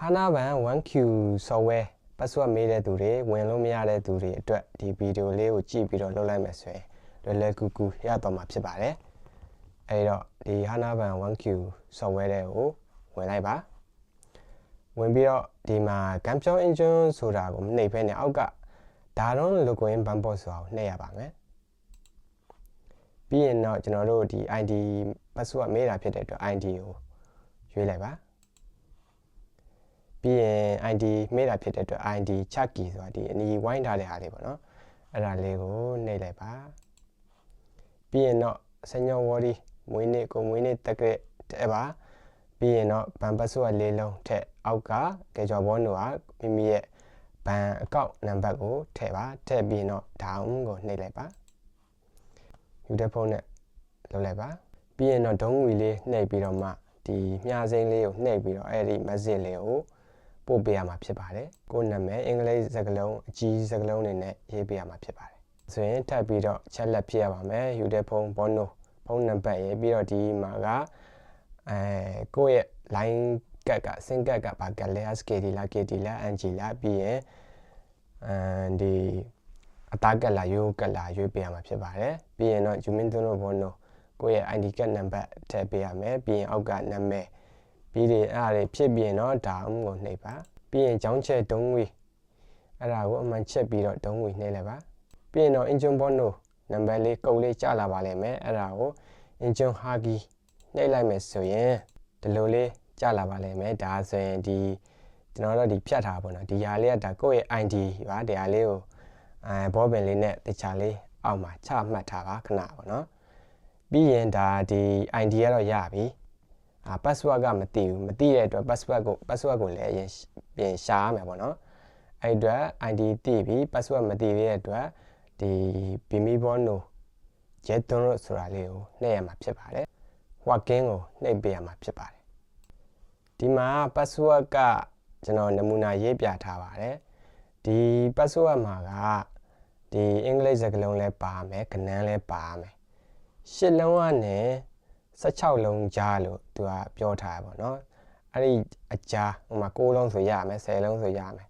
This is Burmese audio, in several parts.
Hanaban 1Q software ပတ်စဝတ်မေးတဲ့သူတွေဝင်လို့မရတဲ့သူတွေအတွက်ဒီဗီဒီယိုလေးကိုကြည့်ပြီးတော့လုပ်လိုက်မယ်ဆိုရင်လွယ်ကူကူရတော့မှာဖြစ်ပါတယ်အဲဒီတော့ဒီ Hanaban 1Q software တွေကိုဝင်လိုက်ပါဝင်ပြီးတော့ဒီမှာ Gamchon engine ဆိုတာကိုမနှိပ်ဖဲနဲ့အောက်ကဒါတော့ login bumper ဆိုတာကိုနှိပ်ရပါမယ်ပြီးရင်တော့ကျွန်တော်တို့ဒီ ID ပတ်စဝတ်မေးတာဖြစ်တဲ့အတွက် ID ကိုရွေးလိုက်ပါပြီးရင် ID မေးတာဖြစ်တဲ့အတွက် ID chat key ဆိုတာဒီအနီဝိုင်းထားတဲ့ဟာလေးပေါ့နော်အဲ့ဒါလေးကိုနှိပ်လိုက်ပါပြီးရင်တော့ senior word မွေးနေ့ကိုမွေးနေ့တက်ကတဲ့ပါပြီးရင်တော့ဘန်ပတ်စဝတ်လေးလုံးထည့်အောက်ကကြေကြော်ဘောနိုကမိမိရဲ့ဘန်အကောင့်နံပါတ်ကိုထည့်ပါထည့်ပြီးတော့ down ကိုနှိပ်လိုက်ပါယူတဲ့ဖုန်းနဲ့လုပ်လိုက်ပါပြီးရင်တော့ဒုံးဝီလေးနှိပ်ပြီးတော့မှဒီမြားစိမ်းလေးကိုနှိပ်ပြီးတော့အဲ့ဒီ message လေးကိုပို့ပေးရမှာဖြစ်ပါတယ်ကိုယ်နာမည်အင်္ဂလိပ်စကားလုံးအကြီးစကားလုံးတွေနဲ့ရေးပေးရမှာဖြစ်ပါတယ်ဆိုရင်ထပ်ပြီးတော့ chat လက်ဖြစ်ရပါမယ်ယူတဲ့ဖုန်းဘောနိုဖုန်းနံပါတ်ရေးပြီးတော့ဒီမှာကကိုယ့်ရဲ့ line ကတ်ကစင်ကတ်ကဘာကလဲ SKD လား KD လား NG လားပြီးရင်ဒီအသားကတ်လားရိုးကတ်လားရွေးပေးရမှာဖြစ်ပါတယ်ပြီးရင်တော့ ယူမင်းသွင်းလို့ဘောနိုကိုယ့်ရဲ့ ID ကတ်နံပါတ်ထည့်ပေးရမယ်ပြီးရင်အောက်ကနာမည်ပြီးရင်အဲ့ဒါတွေဖြစ်ပြီးရင်တော့ဒါအမှုကိုနှိပ်ပါပြီးရင်ကြောင်းချက်ဒုံးဝီအဲ့ဒါကိုအမှန်ချက်ပြီးတော့ဒုံးဝီနှိပ်လိုက်ပါပြီးရင်တော့ engine bono နံပါတ်လေးကုတ်လေးကျလာပါလိမ့်မယ်အဲ့ဒါကို engine hagi နှိပ်လိုက်မယ်ဆိုရင်ဒီလိုလေးကျလာပါလိမ့်မယ်ဒါဆိုရင်ဒီကျွန်တော်တို့ဒီဖြတ်ထားပါတော့ဒီဟာလေးကဒါကိုယ့်ရဲ့ ID ပါဒီဟာလေးကိုဘောပင်လေးနဲ့တခြားလေးအောက်မှာချမှတ်ထားပါခဏပေါ့နော်ပြီးရင်ဒါဒီ ID ကတော့ရပြီpassword ကမသိဘူးမသိတဲ့အတွက် password ကိုလည်းအရင်ပြင်ရှာရမယ်ပေါ့နော်အဲ့အတွက် ID သိပြီ password မသိသေးတဲ့အတွက်ဒီ Bimi Bono Jeton ဆိုတာလေးကိုနှိပ်ရမှာဖြစ်ပါတယ် working ကိုနှိပ်ပေးရမှာဖြစ်ပါတယ်ဒီမှာ password ကကျွန်တော်နမူနာရေးပြထားပါတယ်ဒီ password မှာကဒီအင်္ဂလိပ်စကားလုံးလဲပါမယ်ကဏ္ဍလဲပါမယ်ရှစ်လုံးကနေ16လုံးကြားလို့သူကပြောထားပါတော့เนาะအဲ့ဒီအကြားဟိုမှာ6လုံးဆိုရမယ်10လုံးဆိုရမယ်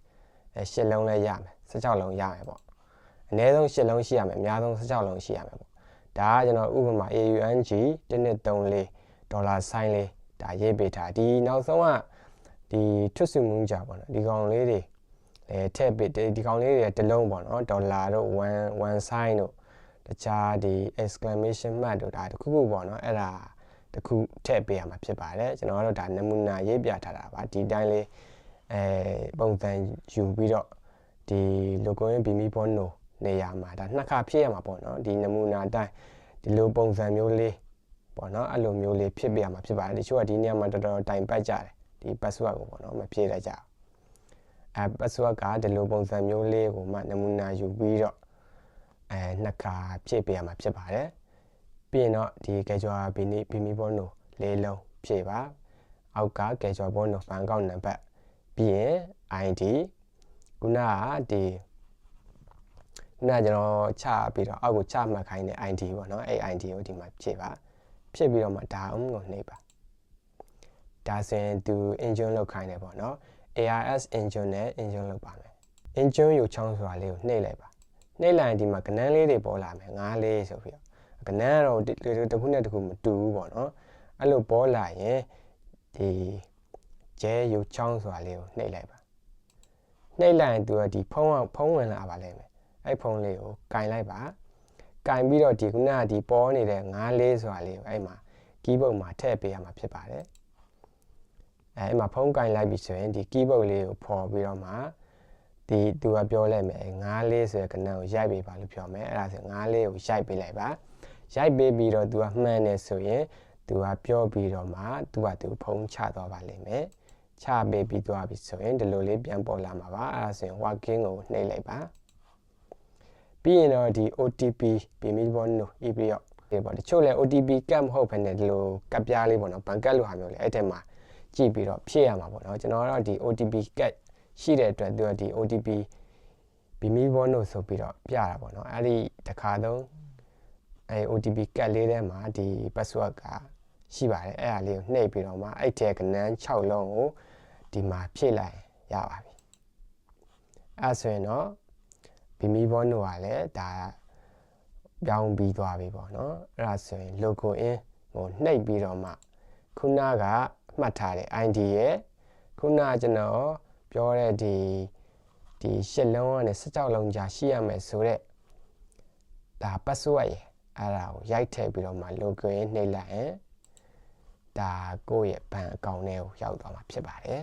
8လုံးလည်းရမယ်16လုံးရမယ်ပေါ့အနည်းဆုံး8လုံးရှိရမယ်အများဆုံး16လုံးရှိရမယ်ပေါ့ဒါကကျွန်တော်ဥပမာ AUNG 1234ဒေါ်လာဆိုင်းလေးဒါရေးပေးထားဒီနောက်ဆုံးကဒီထွတ်စုမှုကြပေါ့နော်ဒီကောင်လေးတွေထည့်ပေးဒီကောင်လေးတွေတစ်လုံးပေါ့နော်ဒေါ်လာတို့1 sign တို့တခြားဒီ exclamation mark တို့ဒါတခုခုပေါ့နော်အဲ့ဒါတခုထည့်ပေးရမှာဖြစ်ပါတယ်ကျွန်တော်ကတော့ဒါနမူနာရေးပြထားတာပါဒီတိုင်းလေးပုံစံယူပြီးတော့ဒီ logo ရဲ့ Bimi Bono နေရာမှာဒါနှစ်ခါဖြည့်ရမှာပေါ့နော်ဒီနမူနာတိုင်းဒီလိုပုံစံမျိုးလေးပေါ့နော်အဲ့လိုမျိုးလေးဖြစ်ပေးရမှာဖြစ်ပါတယ်တချို့ကဒီနေရာမှာတော်တော်တိုင်ပတ်ကြတယ်ဒီ password ကိုပေါ့နော်မဖြည့်လိုက်ကြဘူးpassword ကဒီလိုပုံစံမျိုးလေးကိုမှနမူနာယူပြီးတော့နှစ်ခါဖြည့်ပေးရမှာဖြစ်ပါတယ်ပြီးရင်တော့ဒီကဲကြွားBimi Bono လေးလုံးဖြည့်ပါအောက်ကကဲကြွား Bono ဘဏ်ကောက်နံပါတ်ပြီးရင် ID ခုနကဒီကျွန်တော်ချပြီးတော့အောက်ကိုချမှတ်ခိုင်းတဲ့ ID ပေါ့နော်အဲ့ ID ကိုဒီမှာဖြည့်ပါဖြည့်ပြီးတော့မှဒါအုံးကိုနှိပ်ပါဒါဆိုရင်သူ engine လောက်ခိုင်းတယ်ပေါ့နော် AIS engine နဲ့ engine လောက်ပါမယ် engine ရုပ်ချောင်းဆိုတာလေးကိုနှိပ်လိုက်ပါနှိပ်လိုက်ရင်ဒီမှာကဏ္ဍလေးတွေပေါ်လာမယ်9လေးဆိုပြီးတော့ကဏ္ဍကတော့တစ်ခုနဲ့တစ်ခုမတူဘူးပေါ့နော်အဲ့လိုပေါ်လာရင်ဒီကျဲရုပ်ချောင်းဆိုတာလေးကိုနှိပ်လိုက်ပါနှိပ်လိုက်ရင်သူကဒီဖုံးဝင်လာပါလိမ့်မယ်အဲ့ဖုံးလေးကိုကင်လိုက်ပါကင်ပြီးတော့ဒီခုနကဒီပေါ်နေတဲ့9လေးဆိုတာလေးကိုအဲ့မှာ keyboard မှာထည့်ပေးရမှာဖြစ်ပါတယ်အဲ့မှာဖုံးကင်လိုက်ပြီဆိုရင်ဒီ keyboard လေးကိုဖော်ပြီးတော့မှဒီသူကပြောလိုက်မယ်9လေးဆိုတဲ့ကဏ္ဍကိုရိုက်ပေးပါလို့ပြောမယ်အဲ့ဒါဆို9လေးကိုရိုက်ပေးလိုက်ပါရိုက်ပေးပြီးတော့သူကမှန်တယ်ဆိုရင်သူကပြောပြီးတော့မှသူဖုံးချသွားပါလိမ့်မယ်ချပေးပြီးသွားပြီဆိုရင်ဒီလိုလေးပြန်ပေါ်လာမှာပါအဲ့ဒါဆိုရင် working ကိုနှိပ်လိုက်ပါပြီးရင်တော့ဒီ OTP Bimi Bono ပြီးတော့ဒီပေါ့တချို့လဲ OTP ကတ်မဟုတ်ဘဲနဲ့ဒီလိုကတ်ပြားလေးပေါ့နော်ဘန်ကတ်လိုဟာမျိုးလေအဲ့ထဲမှာကြည့်ပြီးတော့ဖြည့်ရမှာပေါ့နော်ကျွန်တော်ကတော့ဒီ OTP ကတ်ရှိတဲ့အတွက်သူကဒီ OTP Bimi Bono ဆိုပြီးတော့ပြတာပေါ့နော်အဲ့ဒီတစ်ခါသုံးOTP ကတ်လေးထဲမှာဒီ password ကရှိပါတယ်အဲ့ဒါလေးကိုနှိပ်ပြီးတော့မှအဲ့ထဲကနန်း6လုံးကို ဒီမှာဖြည့်လိုက်ရပါပြီအဲ့ဆိုရင်တော့ဘီမီဘောနိုကလည်းဒါပြောင်းပြီးသွားပြီပေါ့နော်အဲ့ဒါဆိုရင် logo in ကိုနှိပ်ပြီးတော့မှခုနကမှတ်ထားတဲ့ ID ရဲ့ခုနကကျွန်တော်ပြောတဲ့ဒီ8လုံးနဲ့16လုံးကြာရှိရမယ်ဆိုတော့ဒါ password ရဲ့အဲ့ဒါကိုရိုက်ထည့်ပြီးတော့မှ logo in နှိပ်လိုက်ရင်ဒါကိုယ့်ရဲ့ဘဏ်အကောင့်ထဲကိုရောက်သွားမှာဖြစ်ပါတယ်